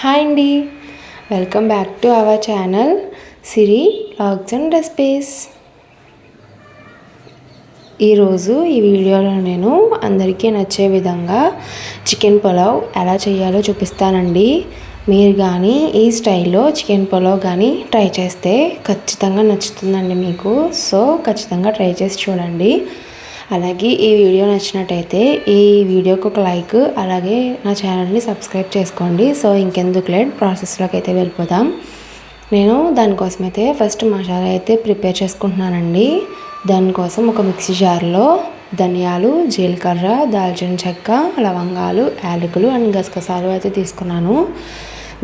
Hi అండి, welcome back to our channel Siri vlogs and recipes. ఈరోజు ఈ వీడియోలో నేను అందరికీ నచ్చే విధంగా చికెన్ పులావ్ ఎలా చేయాలో చూపిస్తానండి. మీరు కానీ ఈ స్టైల్లో చికెన్ పులావ్ కానీ ట్రై చేస్తే ఖచ్చితంగా నచ్చుతుందండి మీకు. సో ఖచ్చితంగా ట్రై చేసి చూడండి. అలాగే ఈ వీడియో నచ్చినట్టయితే ఈ వీడియోకి ఒక లైక్, అలాగే నా ఛానల్ని సబ్స్క్రైబ్ చేసుకోండి. సో ఇంకెందుకు లేట్ ప్రాసెస్లోకి అయితే వెళ్ళిపోదాం. నేను దానికోసం అయితే ఫస్ట్ మసాలా అయితే ప్రిపేర్ చేసుకుంటున్నానండి. దానికోసం ఒక మిక్సీ జార్లో ధనియాలు, జీలకర్ర, దాల్చిన చెక్క, లవంగాలు, యాలకులు అండ్ గసగసాలు అయితే తీసుకున్నాను.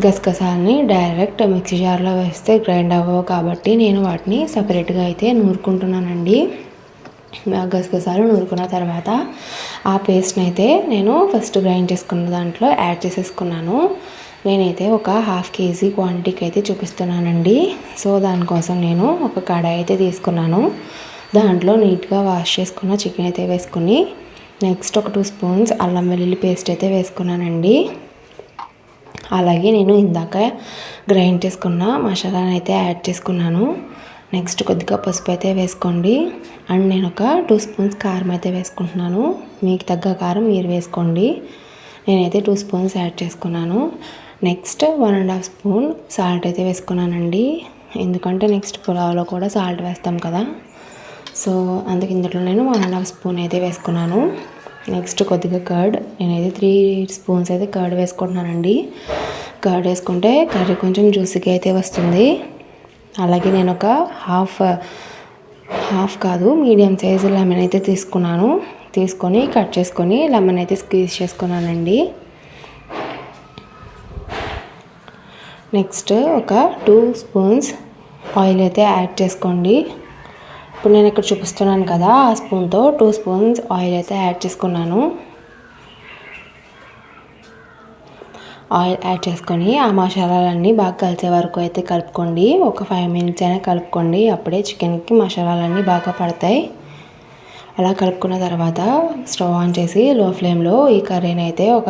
గసగసాలని డైరెక్ట్ మిక్సీ జార్లో వేస్తే గ్రైండ్ అవ్వవు కాబట్టి నేను వాటిని సపరేట్గా అయితే నూరుకుంటున్నానండి. గసగసాలు నూరుకున్న తర్వాత ఆ పేస్ట్ని అయితే నేను ఫస్ట్ గ్రైండ్ చేసుకున్న దాంట్లో యాడ్ చేసేసుకున్నాను. నేనైతే ఒక హాఫ్ కేజీ క్వాంటిటీకి అయితే చూపిస్తున్నానండి. సో దానికోసం నేను ఒక కడాయి అయితే తీసుకున్నాను. దాంట్లో నీట్గా వాష్ చేసుకున్న చికెన్ అయితే వేసుకుని నెక్స్ట్ ఒక 2 స్పూన్స్ అల్లం వెల్లుల్లి పేస్ట్ అయితే వేసుకున్నానండి. అలాగే నేను ఇందాక గ్రైండ్ చేసుకున్న మసాలాని అయితే యాడ్ చేసుకున్నాను. నెక్స్ట్ కొద్దిగా పసుపు అయితే వేసుకోండి. అండ్ నేను ఒక 2 స్పూన్స్ కారం అయితే వేసుకుంటున్నాను. మీకు తగ్గ కారం మీరు వేసుకోండి. నేనైతే 2 స్పూన్స్ యాడ్ చేసుకున్నాను. నెక్స్ట్ 1.5 స్పూన్ సాల్ట్ అయితే వేసుకున్నానండి. ఎందుకంటే నెక్స్ట్ పులావ్లో కూడా సాల్ట్ వేస్తాం కదా. సో అందుకు ఇందులో నేను 1.5 స్పూన్ అయితే వేసుకున్నాను. నెక్స్ట్ కొద్దిగా కర్డ్, నేనైతే 3 స్పూన్స్ అయితే కర్డ్ వేసుకుంటున్నానండి. కర్డ్ వేసుకుంటే కర్రీ కొంచెం జ్యూసీగా అయితే వస్తుంది. అలాగే నేను ఒక హాఫ్ కాదు మీడియం సైజు లెమన్ అయితే తీసుకొని కట్ చేసుకొని లెమన్ అయితే స్క్వీజ్ చేసుకున్నానండి. నెక్స్ట్ ఒక 2 స్పూన్స్ ఆయిల్ అయితే యాడ్ చేసుకోండి. ఇప్పుడు నేను ఇక్కడ చూపిస్తున్నాను కదా, ఆ స్పూన్తో 2 స్పూన్స్ ఆయిల్ అయితే యాడ్ చేసుకున్నాను. ఆయిల్ యాడ్ చేసుకొని ఆ మసాలాలన్నీ బాగా కలిసే వరకు అయితే కలుపుకోండి. ఒక 5 మినిట్స్ అయినా కలుపుకోండి, అప్పుడే చికెన్కి మసాలాలన్నీ బాగా పడతాయి. అలా కలుపుకున్న తర్వాత స్టవ్ ఆన్ చేసి లో ఫ్లేమ్లో ఈ కర్రీని అయితే ఒక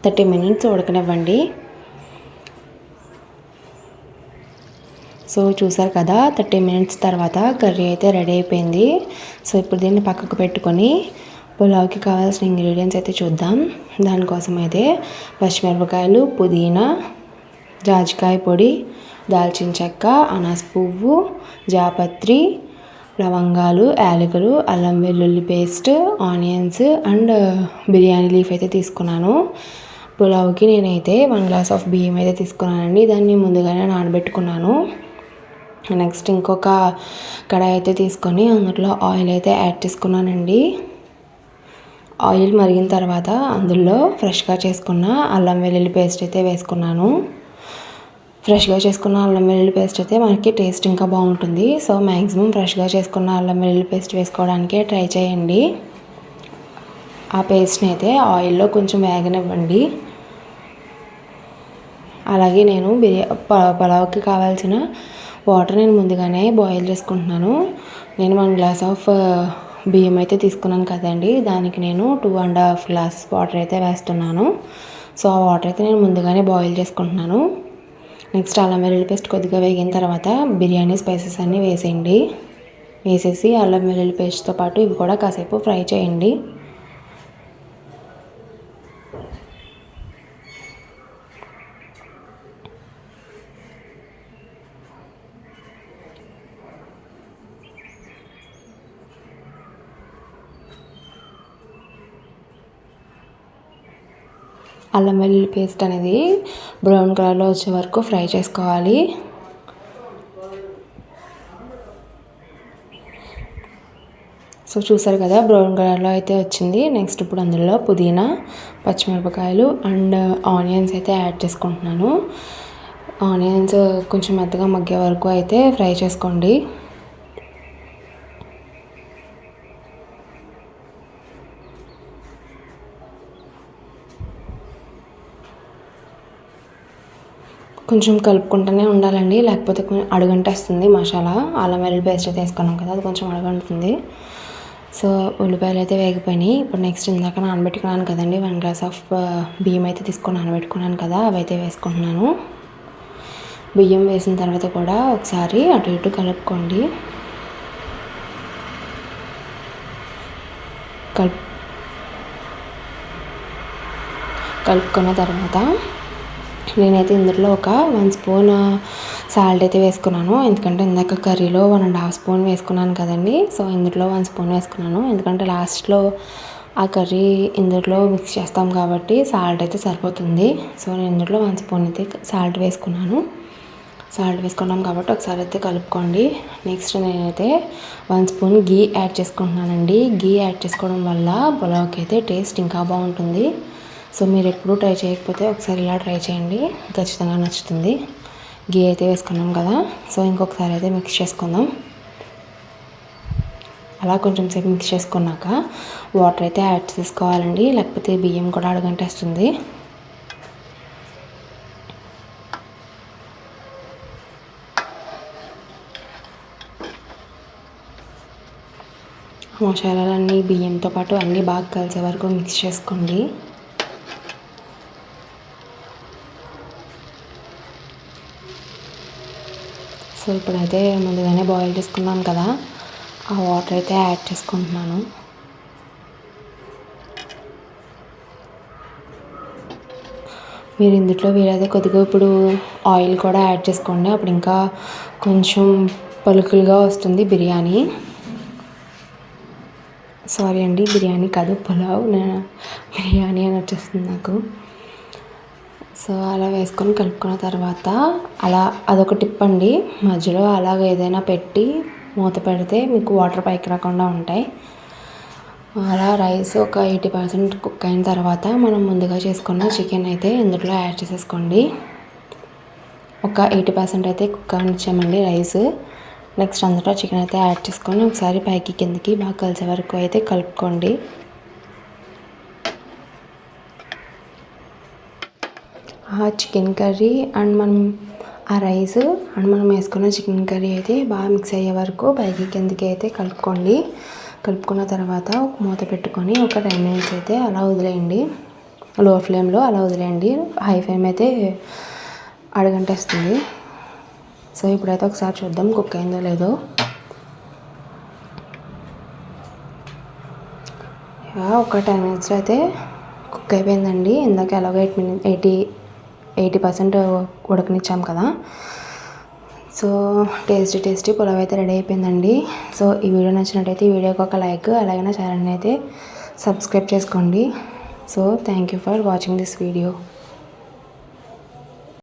30 మినిట్స్ ఉడకనివ్వండి. సో చూసారు కదా, 30 మినిట్స్ తర్వాత కర్రీ అయితే రెడీ అయిపోయింది. సో ఇప్పుడు దీన్ని పక్కకు పెట్టుకొని పులావ్కి కావాల్సిన ఇంగ్రీడియంట్స్ అయితే చూద్దాం. దానికోసం అయితే పచ్చిమిరపకాయలు, పుదీనా, జాజికాయ పొడి, దాల్చిన చెక్క, అనాస పువ్వు, జాపత్రి, లవంగాలు, యాలకులు, అల్లం వెల్లుల్లి paste, onions and biryani leaf అయితే తీసుకున్నాను. పులావ్కి నేనైతే 1 గ్లాస్ ఆఫ్ బియ్యం అయితే తీసుకున్నానండి. దాన్ని ముందుగానే నానబెట్టుకున్నాను. నెక్స్ట్ ఇంకొక కడాయి అయితే తీసుకొని అందులో ఆయిల్ అయితే యాడ్ చేసుకున్నానండి. ఆయిల్ మరిగిన తర్వాత అందులో ఫ్రెష్గా చేసుకున్న అల్లం వెల్లుల్లి పేస్ట్ అయితే వేసుకున్నాను. ఫ్రెష్గా చేసుకున్న అల్లం వెల్లుల్లి పేస్ట్ అయితే మనకి టేస్ట్ ఇంకా బాగుంటుంది. సో మ్యాక్సిమం ఫ్రెష్గా చేసుకున్న అల్లం వెల్లుల్లి పేస్ట్ వేసుకోవడానికే ట్రై చేయండి. ఆ పేస్ట్ని అయితే ఆయిల్లో కొంచెం వేగనివ్వండి. అలాగే నేను పులావ్కి కావాల్సిన వాటర్ నేను ముందుగానే బాయిల్ చేసుకుంటున్నాను. నేను 1 గ్లాస్ ఆఫ్ బియ్యం అయితే తీసుకున్నాను కదండి, దానికి నేను 2.5 గ్లాసెస్ వాటర్ అయితే వేస్తున్నాను. సో ఆ వాటర్ అయితే నేను ముందుగానే బాయిల్ చేసుకుంటున్నాను. నెక్స్ట్ అల్లం వెల్లుల్లి పేస్ట్ కొద్దిగా వేగిన తర్వాత బిర్యానీ స్పైసెస్ అన్నీ వేసేసి అల్లం వెల్లుల్లి పేస్ట్తో పాటు ఇవి కూడా కాసేపు ఫ్రై చేయండి. అల్లం వెల్లుల్లి పేస్ట్ అనేది బ్రౌన్ కలర్లో వచ్చే వరకు ఫ్రై చేసుకోవాలి. సో చూసారు కదా, బ్రౌన్ కలర్లో అయితే వచ్చింది. నెక్స్ట్ ఇప్పుడు అందులో పుదీనా, పచ్చిమిరపకాయలు అండ్ ఆనియన్స్ అయితే యాడ్ చేసుకుంటున్నాను. ఆనియన్స్ కొంచెం మెత్తగా మగ్గే వరకు అయితే ఫ్రై చేసుకోండి. కొంచెం కలుపుకుంటూనే ఉండాలండి, లేకపోతే అడుగంటేస్తుంది మసాలా. అల్లం వెల్లుల్లి పేస్ట్ అయితే వేసుకున్నాం కదా, అది కొంచెం అడుగంటుంది. సో ఉల్లిపాయలు అయితే వేగిపోయినాయి. ఇప్పుడు నెక్స్ట్ ఇందాక నానబెట్టుకున్నాను కదండి, 1 గ్లాస్ ఆఫ్ బియ్యం అయితే తీసుకొని నానబెట్టుకున్నాను కదా, అవి అయితే వేసుకుంటున్నాను. బియ్యం వేసిన తర్వాత కూడా ఒకసారి అటు ఇటు కలుపుకోండి. కలుపుకున్న తర్వాత నేనైతే ఇందులో ఒక 1 స్పూన్ సాల్ట్ అయితే వేసుకున్నాను. ఎందుకంటే ఇందాక కర్రీలో 1.5 స్పూన్ వేసుకున్నాను కదండి. సో ఇందులో 1 స్పూన్ వేసుకున్నాను. ఎందుకంటే లాస్ట్లో ఆ కర్రీ ఇందులో మిక్స్ చేస్తాం కాబట్టి సాల్ట్ అయితే సరిపోతుంది. సో నేను ఇందులో 1 స్పూన్ అయితే సాల్ట్ వేసుకున్నాను. సాల్ట్ వేసుకున్నాం కాబట్టి ఒకసారి అయితే కలుపుకోండి. నెక్స్ట్ నేనైతే 1 స్పూన్ గీ యాడ్ చేసుకుంటున్నానండి. గీ యాడ్ చేసుకోవడం వల్ల పులావ్కి అయితే టేస్ట్ ఇంకా బాగుంటుంది. సో మీరు ఎప్పుడూ ట్రై చేయకపోతే ఒకసారి ఇలా ట్రై చేయండి, ఖచ్చితంగా నచ్చుతుంది. గీ అయితే వేసుకున్నాం కదా, సో ఇంకొకసారి అయితే మిక్స్ చేసుకుందాం. అలా కొంచెం సేపు మిక్స్ చేసుకున్నాక వాటర్ అయితే యాడ్ చేసుకోవాలండి, లేకపోతే బియ్యం కూడా అడుగంటేస్తుంది. మసాలాలన్నీ బియ్యంతో పాటు అన్నీ బాగా కలిసే వరకు మిక్స్ చేసుకోండి. సో ఇప్పుడైతే ముందుగానే బాయిల్ చేసుకున్నాం కదా, ఆ వాటర్ అయితే యాడ్ చేసుకుంటున్నాను. మీరు ఇందులో వీలైతే కొద్దిగా ఇప్పుడు ఆయిల్ కూడా యాడ్ చేసుకోండి, అప్పుడు ఇంకా కొంచెం పలుకులుగా వస్తుంది బిర్యానీ. సారీ అండి, బిర్యానీ కాదు పులావ్, బిర్యానీ అని వచ్చేస్తుంది నాకు. సో అలా వేసుకొని కలుపుకున్న తర్వాత అలా అదొక టిప్ అండి, మధ్యలో అలాగ ఏదైనా పెట్టి మూత పెడితే మీకు వాటర్ పైకి రాకుండా ఉంటాయి. అలా రైస్ ఒక 80% కుక్ అయిన తర్వాత మనం ముందుగా చేసుకున్న చికెన్ అయితే ఇందులో యాడ్ చేసేసుకోండి. ఒక 80% అయితే కుక్ అనిచ్చామండి రైస్. నెక్స్ట్ అందులో చికెన్ అయితే యాడ్ చేసుకొని ఒకసారి పైకి కిందకి బాగా కలిసే వరకు అయితే కలుపుకోండి. ఆ చికెన్ కర్రీ అండ్ మనం ఆ రైస్ అండ్ మనం వేసుకున్న చికెన్ కర్రీ అయితే బాగా మిక్స్ అయ్యే వరకు పైకి కిందకి అయితే కలుపుకోండి. కలుపుకున్న తర్వాత ఒక మూత పెట్టుకొని ఒక 10 minutes అయితే అలా వదిలేయండి. లో ఫ్లేమ్లో అలా వదిలేయండి, హై ఫ్లేమ్ అయితే అడుగంటేస్తుంది. సో ఇప్పుడైతే ఒకసారి చూద్దాం కుక్ అయిందో లేదో. ఒక 10 minutes అయితే కుక్ అయిపోయిందండి. ఇందాక ఎలాగో 80% ఉడకనిచ్చాం కదా. సో టేస్టీ పులావ్ అయితే రెడీ అయిపోయిందండి. సో ఈ వీడియో నచ్చినట్టయితే ఈ వీడియోకి ఒక లైక్, అలాగే నా ఛానల్ని అయితే సబ్స్క్రైబ్ చేసుకోండి. So thank you for watching this video.